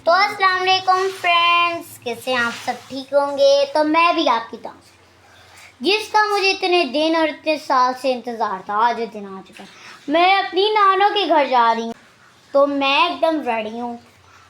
तो अस्सलाम वालेकुम फ्रेंड्स, कैसे आप सब ठीक होंगे। तो मैं भी आपकी तरह जिसका मुझे इतने दिन और इतने साल से इंतज़ार था, आज ये दिन आ चुका है। मैं अपनी नानों के घर जा रही हूँ, तो मैं एकदम रेडी हूँ।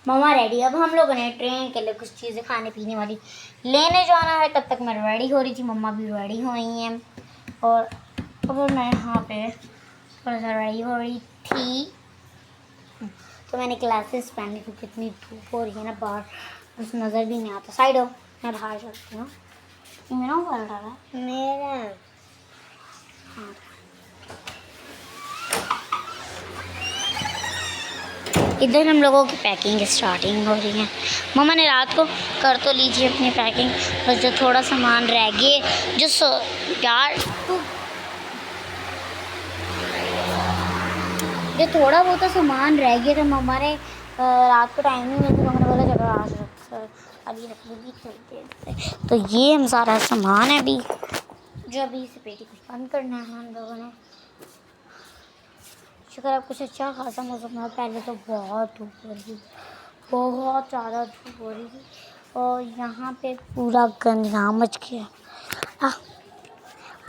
मम्मा रेडी। अब हम लोगों ने ट्रेन के लिए कुछ चीज़ें खाने पीने वाली लेने जाना है। तब तक मैं रेडी हो रही थी, मम्मा भी रेडी हो रही हैं और अब मैं यहाँ पे थोड़ा सा रेडी हो रही थी। तो मैंने ग्लासेस पहनी क्योंकि इतनी धूप हो रही है ना, बाहर कुछ नज़र भी नहीं आता। साइड हो, मैं बाहर चलती हूँ। मेरा मोबाइल डाला मेरा। हाँ, इधर हम लोगों की पैकिंग स्टार्टिंग हो रही है। मम्मा ने रात को कर तो लीजिए अपनी पैकिंग, बस जो थोड़ा सामान रह गए यार जो थोड़ा बहुत सामान रह गया था। मम्मा ने रात को टाइम नहीं मिलता, मम्मा ने बोला चलो आज अभी रखने भी चलते। तो ये हम सारा सामान है अभी, जो अभी इसे पेटी कुछ बंद करना है हम लोगों ने। शुक्र अब कुछ अच्छा खासा मौसम है। पहले तो बहुत धूप हो रही थी, बहुत ज़्यादा धूप हो रही थी और यहाँ पे पूरा गंदा मच गया।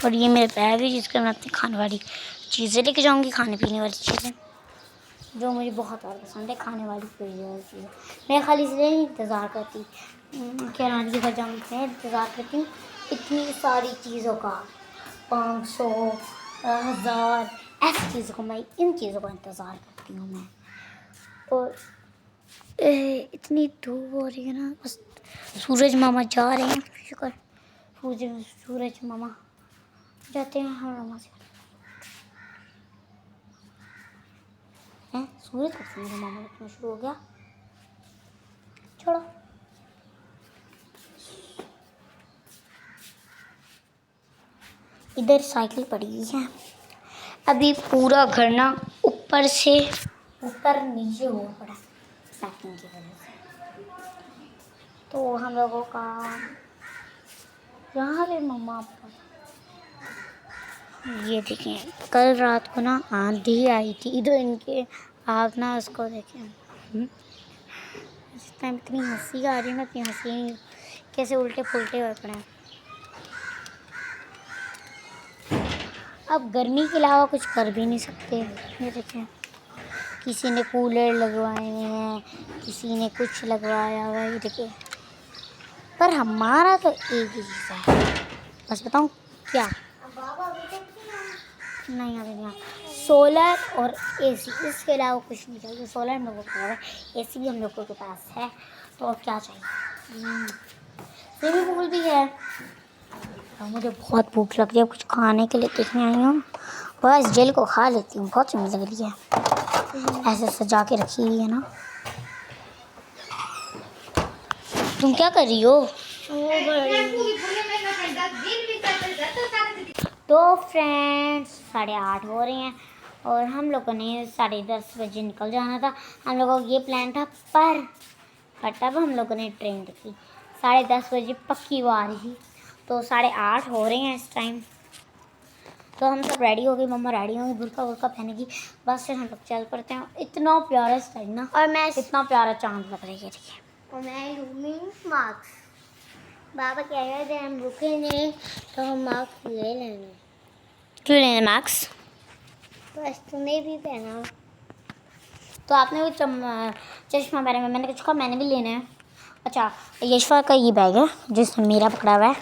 और ये मेरे बैग है जिसके मैं अपनी खाने वाली चीज़ें लेके जाऊँगी, खाने पीने वाली चीज़ें जो मुझे बहुत ज़्यादा पसंद है। खाने वाली कोई चीज़ मैं खाली इसलिए नहीं इंतज़ार करती कि नानी के घर जाऊँगी, मैं इंतज़ार करती हूँ इतनी सारी चीज़ों का, 500 1000 ऐसी चीज़ों को, मैं इन चीज़ों का इंतज़ार करती हूँ मैं। और इतनी धूप हो रही है ना, बस सूरज मामा जा रहे हैं। शुक्र सूरज मामा जाते हैं, हम मामा से हैं। सूरज कब से मेरा मामा रखना शुरू हो गया, छोड़ो। इधर साइकिल पड़ी हुई है। अभी पूरा घर ना ऊपर से ऊपर नीचे हुआ पड़ा पैकिंग की वजह से। तो हम लोगों का यहाँ पे मम्मा ये देखें, कल रात को ना आंधी आई थी इधर इनके, आप ना उसको देखें। इस टाइम इतनी हंसी आ रही है ना, इतनी हंसी कैसे उल्टे पुल्टे हो पड़े। अब गर्मी के अलावा कुछ कर भी नहीं सकते। ये देखें, किसी ने कूलर लगवाए हैं, किसी ने कुछ लगवाया हुआ है, ये देखिए। पर हमारा तो एक ही चीज़ है, बस बताऊँ क्या? नहीं अभी नहीं, सोलर और एसी, इसके अलावा कुछ नहीं चाहिए। सोलर हम लोगों को है, एसी भी हम लोगों के पास है, तो अब क्या चाहिए। स्विमिंग पूल भी है। और मुझे बहुत भूख लग रही है, कुछ खाने के लिए देखने आई हूँ, बस जेल को खा लेती हूँ, बहुत सुंदर लग रही है, ऐसे सजा के रखी हुई है ना। तुम क्या कर रही हो? तो फ्रेंड्स 8:30 हो रहे हैं और हम लोगों ने 10:30 बजे निकल जाना था। हम लोगों का ये प्लान था, पर तब हम लोगों ने ट्रेन देखी 10:30 बजे पक्की वो आ रही थी। तो 8:30 हो रहे हैं इस टाइम। तो हम सब रेडी हो गए, मम्मा रेडी होंगी, बुर्का वुर्का पहनेगी, बस फिर हम लोग चल पड़ते हैं। इतना प्यारा स्टाइल ना, और मैं इतना प्यारा चांद लग रही है। और मैं लूँगी मार्क्स। बाबा कह रहे थे हम रुकेंगे तो हम मार्क्स ले लेंगे। क्यों लेने मार्क्स? बस तूने भी पहना, तो आपने वो चश्मा पहना है, मैंने कुछ कहा मैंने भी लेना है। अच्छा, यशवा का ये बैग है जिसने मेरा पकड़ा हुआ है,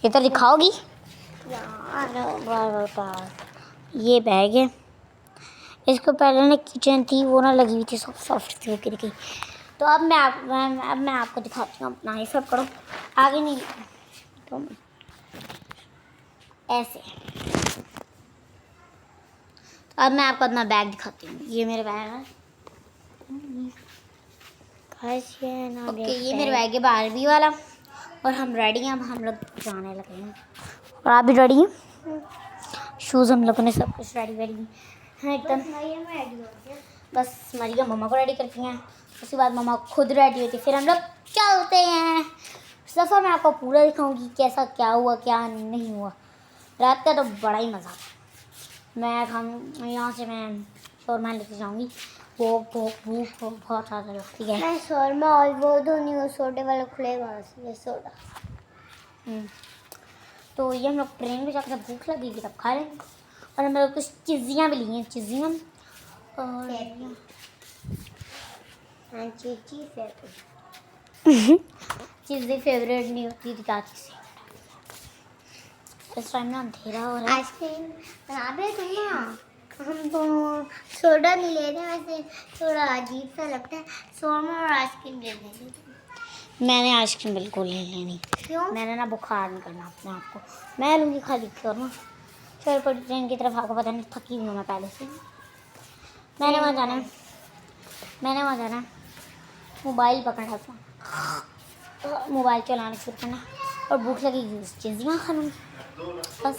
ये तो दिखाओगी यार। ये बैग है, इसको पहले ना किचन थी वो ना लगी हुई थी, सॉफ्ट थी, वो गिर गई। तो अब मैं आपको दिखाती हूँ अपना, ये सब करो आगे नहीं तो ऐसे। तो अब मैं आपको अपना बैग दिखाती हूँ, ये मेरा बैग है। ओके, ये मेरा बैग है 12वीं वाला और हम रेडी हैं। अब हम लोग जाने लगे हैं और आप भी रेडी हैं। शूज़ हम लोगों ने सब कुछ रेडी है एकदम। बस मरिया मम्मा को रेडी करती हैं, उसके बाद मम्मा खुद रेडी होती है, फिर हम लोग चलते हैं। सफ़र में आपको पूरा दिखाऊंगी कैसा क्या हुआ क्या नहीं हुआ। रात का तो बड़ा ही मज़ा। मैं यहाँ से मैं शोरमा लेके जाऊँगी, भूख भूख भूख भूख बहुत ज़्यादा लगती है। मैं शोरमा और वो दोनों वो सोडे वाले खुलेगा ये सोडा। तो ये हम लोग ट्रेन में जाकर भूख लगेगी तब खा लेंगे। और हम लोग कुछ चीज़ियाँ भी ली हैं, चीज़ियाँ और चीज़ें फेवरेट नहीं होती थी काची से। इस टाइम ना अंधेरा हो रहा है। आइसक्रीम बना दे तुम ना। हम तो सोडा नहीं ले रहे, वैसे थोड़ा अजीब सा लगता है। शोरमा और आइसक्रीम ले लेंगे। मैंने आइसक्रीम बिल्कुल नहीं लेनी। क्यों? मैंने ना बुखार नहीं करना अपने आप को। मैं लूँगी खाली शोरमा। चल पर ट्रेन की तरफ आपको पता नहीं, थकी हुई हूँ मैं पहले से। मैंने वहाँ जाना है मोबाइल पकड़ना था, मोबाइल चलाना शुरू करना और भूख लगेगी चीज़ियाँ खा लूँगी बस।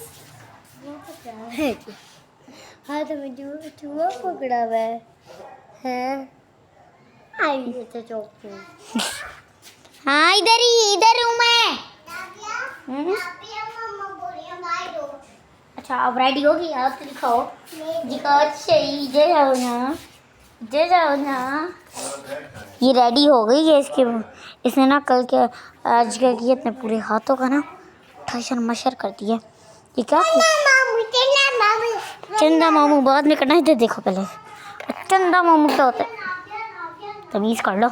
हाँ तो मैं चूहा पकड़ा हुआ है। आई तो चौक। हाँ इधर हूँ मैं। अच्छा अब रेडी होगी, अब तो दिखाओ दिखाओ सही। इधर जाओ ना। ये रेडी हो गई है। इसने ना कल के आज क्या किया, अपने पूरे हाथों का ना ठशर मशर कर दिया। ये क्या चंदा मामू बाद में करना है। इधर देखो पहले चंदा मामू क्या होता है, तमीज़ कर लो।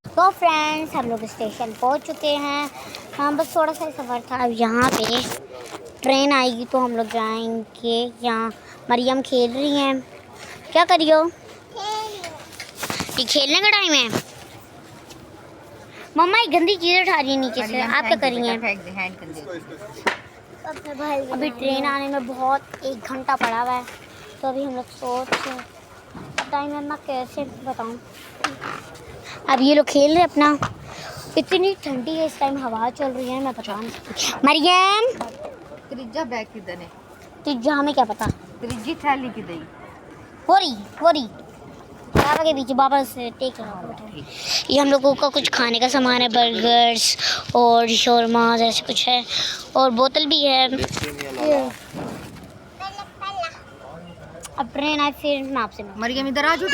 तो फ्रेंड्स हम लोग स्टेशन पहुंच चुके हैं। हाँ बस थोड़ा सा सफ़र था। अब यहाँ पे ट्रेन आएगी तो हम लोग जाएंगे। यहाँ मरियम खेल रही हैं। क्या करी हो? ये खेलने का टाइम है। मम्मा ये गंदी चीज़ें उठा रही है नीचे से। आप क्या कर रही हैं? अभी ट्रेन आने में बहुत 1 घंटा पड़ा हुआ है। तो अभी हम लोग सोच टाइम है, मैं कैसे बताऊँ। अब ये लोग खेल रहे अपना। इतनी ठंडी है इस टाइम, हवा चल रही है, मैं बता नहीं सकती। मरियम त्रिज्या बैग किधर है? तुझे हमें क्या पता। त्रिजी थैली किधर है? वोरी बाबा के पीछे, बाबा से टेक रहा। ये हम लोगों का कुछ खाने का सामान है, बर्गर्स और शोरमा जैसे कुछ है और बोतल भी है। अब ट्रेन आए फिर मैं आपसे मरियम इधर आ, जुट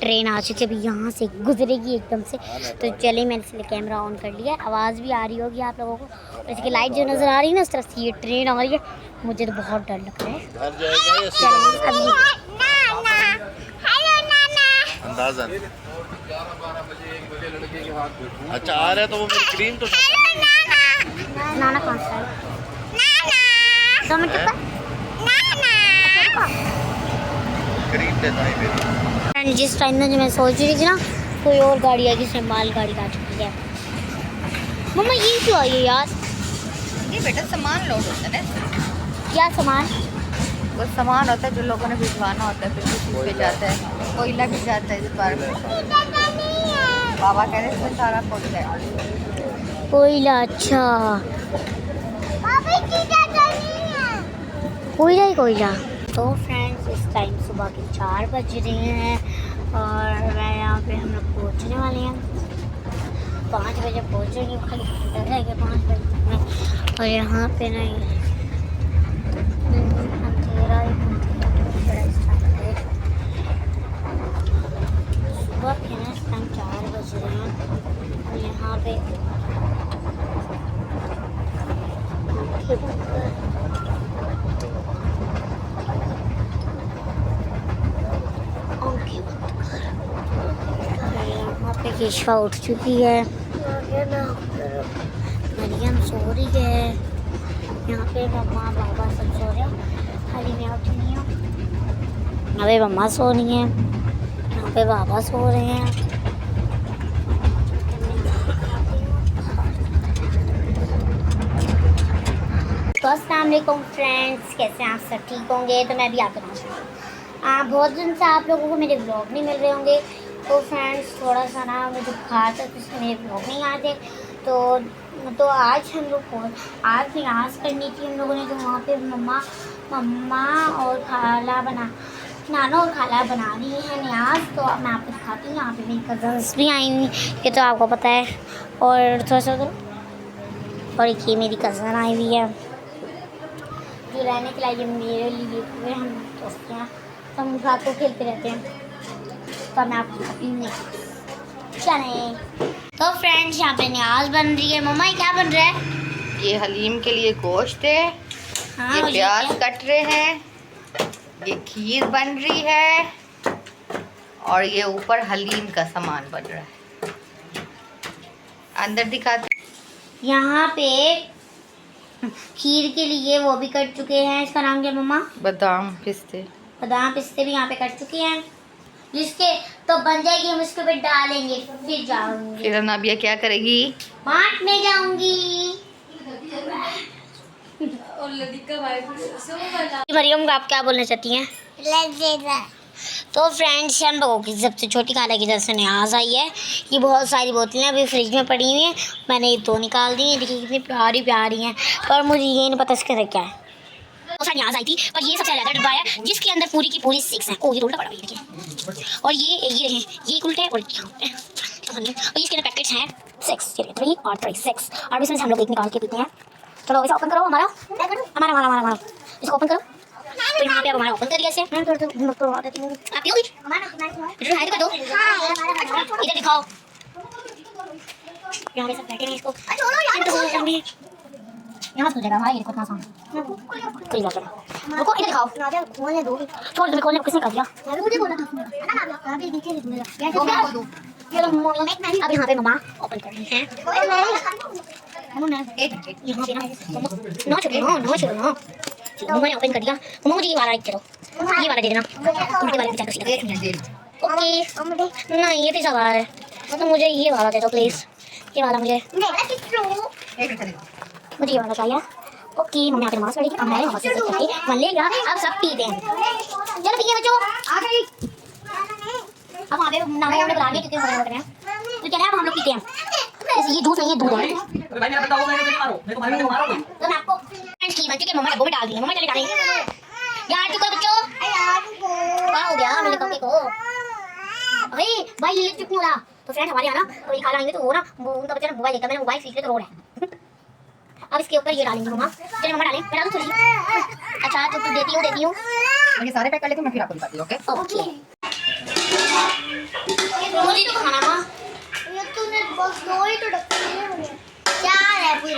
ट्रेन आ चुकी है। अभी यहाँ से गुजरेगी एकदम से। तो चलिए मैंने इसलिए कैमरा ऑन कर लिया। आवाज़ भी आ रही होगी आप लोगों को। और इसकी लाइट जो नज़र आ रही है ना उस तरफ से ये ट्रेन आ रही है। मुझे तो बहुत डर लग रहा है। अंदाज़न अच्छा आ रहा है तो वो मेरी क्रीम तो नाना कौन सा है? 2 मिनट का क्रीम देता है मेरी। जिस टाइम में जो मैं सोच रही थी ना कोई और गाड़ी आएगी, इसमें माल गाड़ी का चुकी है। मम्मा ये क्यों आई है यार? ये बेटा सामान लोड होता है ना। क्या सामान? वो सामान होता है जो लोगों ने भिजवाना होता है, फिर किसी पे जाता है। कोयला भी जाता है इस बार। बाबा कह रहे इसमें सारा कोयला है। कोयला? अच्छा कोयला। तो फ्रेंड्स इस टाइम सुबह के 4 बज रहे हैं और मैं यहाँ पे हम लोग पहुँचने वाले हैं। 5 बजे पहुँचेंगे, खाली घंटा रह गया 5 बजे में। और यहाँ पे ना अंधेरा सुबह के ना इस टाइम 4 बज रहे हैं और यहाँ पे यहाँ पे केशवा उठ चुकी है, मरियम सो रही है, यहाँ पे मम्मा पापा सब सो रहे हैं, खाली मैं उठी नहीं हूँ। यहाँ पे मम्मा सो रही हैं, यहाँ पे पापा सो रहे हैं। तो अस्सलाम वालेकुम फ्रेंड्स, कैसे हैं आप सब? ठीक होंगे। तो मैं भी आपके पास बहुत दिन से आप लोगों को मेरे ब्लॉग नहीं मिल रहे होंगे। तो फ्रेंड्स थोड़ा सा ना मुझे बुखार था तो इसलिए मेरे ब्लॉग नहीं आए थे। तो आज हम लोग को आज न्याज करनी थी हम लोगों ने। तो वहाँ पे मम्मा और खाला नाना और खाला बना रही है न्याज। तो अब मैं आपको दिखाती हूँ। यहाँ पे मेरी कज़न्स भी आई हुई, ये तो आपको पता है। और थोड़ा सा और एक ये मेरी कज़न आई हुई है जो रहने के लिए मेरे लिए हुए हम दोस्त हैं। तो हम रात को खेलते रहते हैं। तो मैं आपको दिखाती हूँ नेक्स्ट। चलें। तो फ्रेंड्स यहाँ पे न्याज बन रही है। मम्मा ये क्या बन रहा है? ये हलीम के लिए गोश्त है, हाँ, ये और प्याज क्या? कट रहे हैं, ये खीर बन रही है और ये ऊपर हलीम का सामान बन रहा है। अंदर दिखाते। यहाँ पे खीर के लिए वो भी कट चुके हैं। इसका नाम क्या मम्मा? बादाम पिस्ते। बादाम पिस्ते भी यहाँ पे कट चुके हैं। जिसके तो बन जाएगी, हम इसके ऊपर डालेंगे, फिर जाऊंगी फिर अनाबिया क्या करेगी? बांटने जाऊंगी। मरियम आप क्या बोलना चाहती हैं? तो फ्रेंड्स हम लोगों की सबसे छोटी खाला की तरफ से न्याज आई है। ये बहुत सारी बोतलें अभी फ्रिज में पड़ी हुई हैं, मैंने ये दो निकाल दी हैं। देखिए कितनी प्यारी प्यारी हैं, पर मुझे ये नहीं पता इसके अंदर क्या है। तो सर न्याज आई थी, पर ये सबसे ज़्यादा डब्बा है जिसके अंदर पूरी की पूरी 6 हैं। ओ ये उल्टा पड़ा हुआ है, देखिए। और ये देखें, ये उल्टे और ये इसके अंदर पैकेट्स हैं 6, 3 और 6। और इसमें से हम लोग एक निकाल के पीते हैं। चलो इसे ओपन करो। हमारा इसको ओपन करो। तो यहाँ पे अब हमारा ओपन कर दिया इसे। आप पियोगी? इधर हाथ कर दो, इधर दिखाओ। यहाँ पे सब बैठे हैं, इसको यहाँ से हो जाएगा हमारा। ये देखो कितना आसान है। कोई बात नहीं, रुको इधर दिखाओ। छोड़ दो, खोलने को किसने कर दिया? मुझे बोला था अब यहाँ पे मम्मा ओपन कर रही हैं। यहाँ पे ना चलो मैंने ओपन कर दिया। मम्मा मुझे ये वाला एक करो, ये वाला दे देना। उल्टे वाले पिज्जा का ओके ना, ये पिज्जा वाला है तो मुझे ये वाला दे दो प्लीज। ये वाला मुझे ये वाला चाहिए। ओके मम्मी आके नमाज पढ़ेगी। अब मैं नमाज पढ़ के मन लेगा। अब सब पीते हैं। चलो ठीक है बच्चों, आ गई। अब वहाँ पे नाना हमने बुला लिया क्योंकि हम कर रहे हैं, तो क्या है अब हम लोग पीते हैं। ये जूस नहीं है, दूध है। तो मैं आपको फ्रेंड्स की बच्चे के मम्मा डब्बों में डाल दी। मम्मा चले डालेंगे यार। चुप करो बच्चों, क्या हो गया मेरे कपड़े को? भाई ये चुप नहीं हो रहा। तो फ्रेंड्स हमारे यहाँ ना तो खाना आएंगे तो वो ना उनका बच्चा ना मोबाइल लेकर, मैंने मोबाइल खींच के तो रो रहा है। अब इसके ऊपर ये डालेंगे मम्मा। चलिए मम्मा डालें, मैं डालूं थोड़ी। अच्छा तो देती हूँ ये सारे पैक कर लेके मैं फिर आपको दिखाती हूँ। ओके मुझे तो खाना माँ ये तूने बस दो ही तो डब्बे क्या है पूरे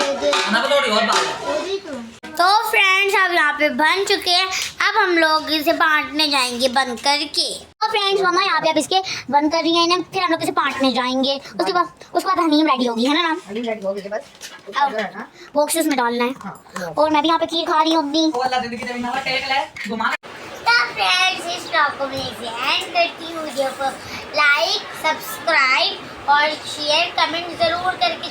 तो फ्रेंड्स अब यहाँ पे बन चुके हैं। अब हम लोग इसे बांटने जाएंगे बंद करके। तो फ्रेंड्स मम्मा यहाँ पे अब इसके बंद कर रही है इन्हें, फिर हम लोग इसे बांटने जाएंगे। उसके बाद हनीम रेडी होगी, है ना नाम? हलीम रेडी हो गई बस अब बॉक्सेस में डालना है। और मैं भी यहाँ पे खीर खा रही हूँ अपनी। तो फ्रेंड्स इस ब्लॉग को मैं एंड करती हूँ। वीडियो को लाइक, सब्सक्राइब और शेयर, कमेंट ज़रूर करके